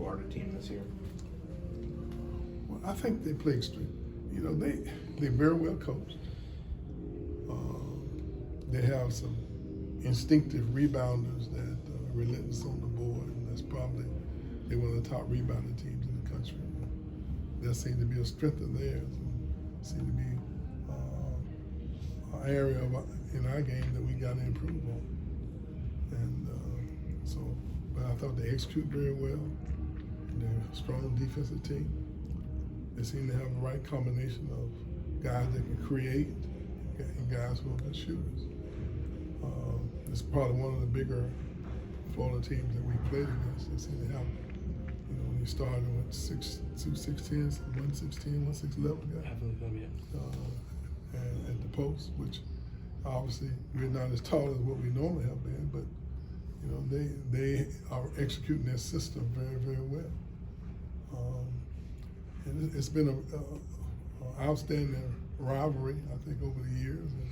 Florida team this year? Well, I think they play extreme. You know, they're very well coached. They have some instinctive rebounders that are relentless on the board, and that's probably they're one of the top rebounding teams in the country. That seems to be a strength of theirs, and seems to be an area in our game that we got to improve on. And but I thought they execute very well. They're a strong defensive team. They seem to have the right combination of guys that can create and guys who are good shooters. It's probably one of the bigger Florida teams that we played against. They seem to have, when you started with 2-6-10, 1-6-10, 1-6-11 guys. And at the post, which obviously we're not as tall as what we normally have been, but they are executing their system very, very well. And it's been an outstanding rivalry, I think, over the years. And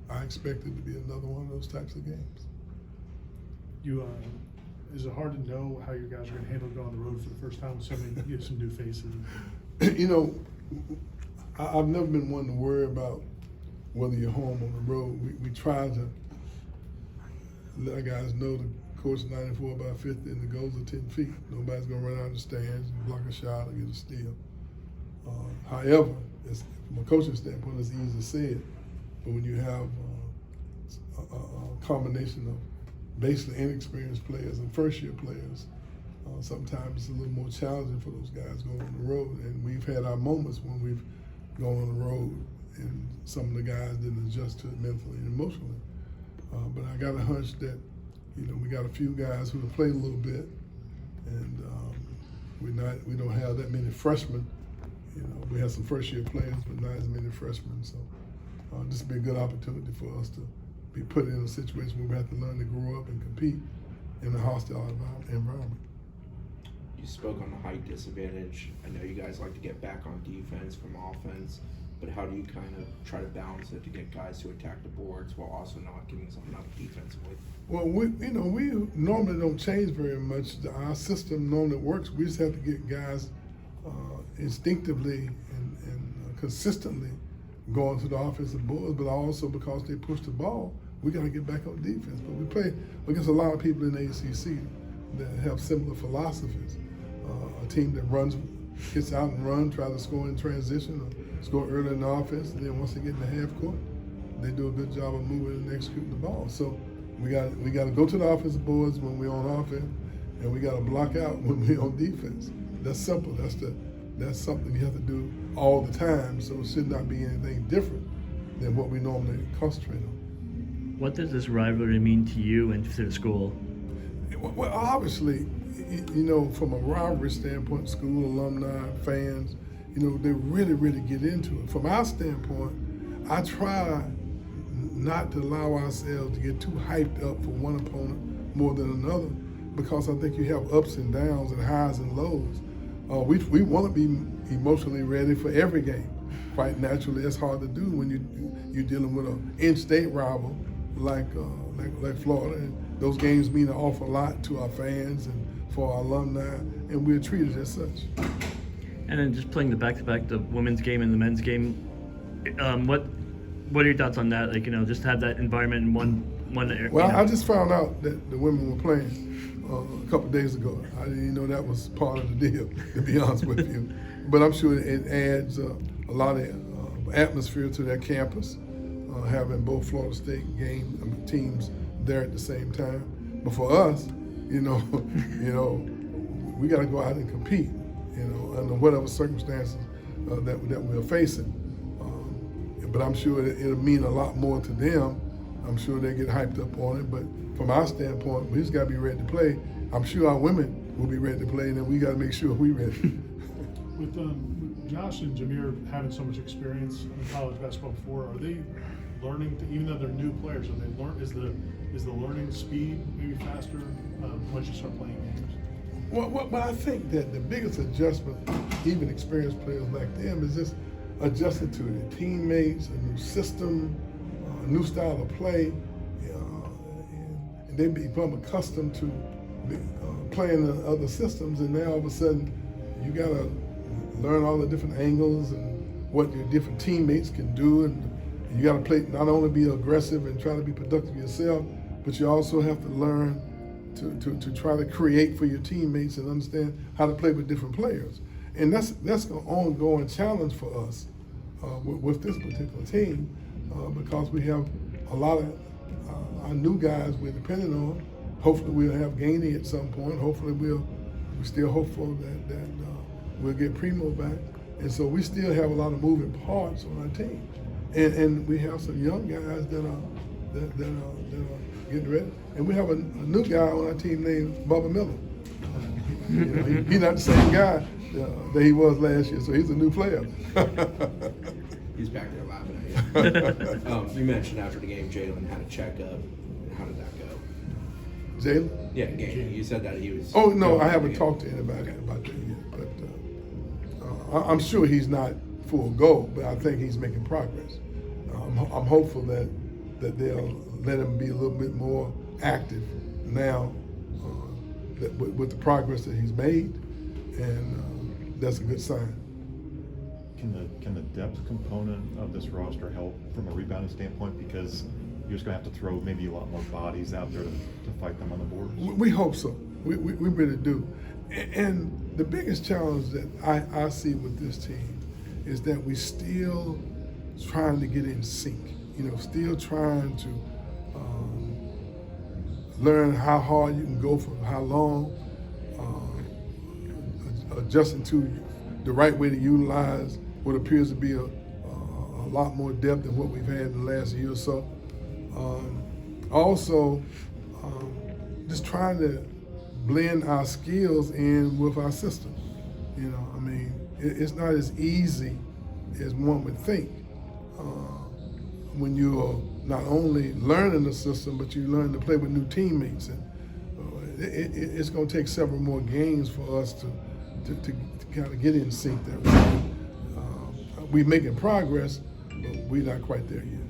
I expect it to be another one of those types of games. Is it hard to know how you guys are going to handle going on the road for the first time with some new faces? I've never been one to worry about whether you're home on the road. We try to let our guys know the course 94 by 50 and the goals are 10 feet. Nobody's going to run out of the stands and block a shot or get a steal. However, from a coaching standpoint, it's easy to say it. But when you have a combination of basically inexperienced players and first-year players, sometimes it's a little more challenging for those guys going on the road. And we've had our moments when we've gone on the road and some of the guys didn't adjust to it mentally and emotionally. But I got a hunch that, we got a few guys who have played a little bit, and we don't have that many freshmen. We have some first-year players, but not as many freshmen. So this will be a good opportunity for us to be put in a situation where we have to learn to grow up and compete in a hostile environment. You spoke on the height disadvantage. I know you guys like to get back on defense from offense, but how do you kind of try to balance it to get guys to attack the boards while also not giving something up defensively? Well, we normally don't change very much. Our system normally works. We just have to get guys instinctively and consistently going to the offensive boards, but also because they push the ball, we got to get back on defense. But we play against a lot of people in the ACC that have similar philosophies. A team that gets out and runs, try to score in transition or score early in the offense, and then once they get in the half court, they do a good job of moving and executing the ball. So we got to go to the offensive boards when we're on offense, and we got to block out when we're on defense. That's simple. That's something you have to do all the time. So it should not be anything different than what we normally concentrate on. What does this rivalry mean to you and to the school? Well, obviously, from a rivalry standpoint, school, alumni, fans, they really, really get into it. From our standpoint, I try not to allow ourselves to get too hyped up for one opponent more than another, because I think you have ups and downs and highs and lows. We want to be emotionally ready for every game. Quite naturally, that's hard to do when you're dealing with an in-state rival like Florida. And those games mean an awful lot to our fans and for our alumni, and we're treated as such. And then just playing the back-to-back, the women's game and the men's game, what are your thoughts on that? Just have that environment in one area. Well, I just found out that the women were playing a couple of days ago. I didn't even know that was part of the deal, to be honest with you. But I'm sure it adds a lot of atmosphere to their campus, having both Florida State teams there at the same time. But for us, we got to go out and compete, under whatever circumstances that we're facing. But I'm sure it'll mean a lot more to them. I'm sure they get hyped up on it. But from our standpoint, we just got to be ready to play. I'm sure our women will be ready to play, and then we got to make sure we're ready. With Josh and Jameer having so much experience in college basketball before, are they learning even though they're new players? Are they is the learning speed maybe faster once you start playing games? Well, I think that the biggest adjustment, even experienced players like them, is just adjusting to their teammates, a new system, a new style of play, and they become accustomed to playing the other systems, and now all of a sudden you gotta learn all the different angles and what your different teammates can do, and you gotta play, not only be aggressive and try to be productive yourself, but you also have to learn to try to create for your teammates and understand how to play with different players. And that's an ongoing challenge for us with this particular team because we have a lot of our new guys we're depending on. Hopefully we'll have Gainey at some point. Hopefully we're still hopeful that we'll get Primo back. And so we still have a lot of moving parts on our team. And we have some young guys that are getting ready. And we have a new guy on our team named Bubba Miller. He's not the same guy that he was last year, so he's a new player. He's back there laughing at you. You mentioned after the game, Jalen had a checkup. How did that go? Jalen? Yeah, game. You said that he was. Oh no, I haven't talked to anybody about that yet, but I'm sure he's not full go, but I think he's making progress. I'm hopeful that they'll let him be a little bit more active now with the progress that he's made, and that's a good sign. Can the depth component of this roster help from a rebounding standpoint? Because you're just going to have to throw maybe a lot more bodies out there to fight them on the boards. We hope so. We really do. And the biggest challenge that I see with this team is that we still trying to get in sync. Still trying to learn how hard you can go for how long, adjusting to the right way to utilize what appears to be a lot more depth than what we've had in the last year or so. Also, just trying to blend our skills in with our system. It's not as easy as one would think when you're not only learning the system, but you learn to play with new teammates. And it's going to take several more games for us to kind of get in sync that way. We're making progress, but we're not quite there yet.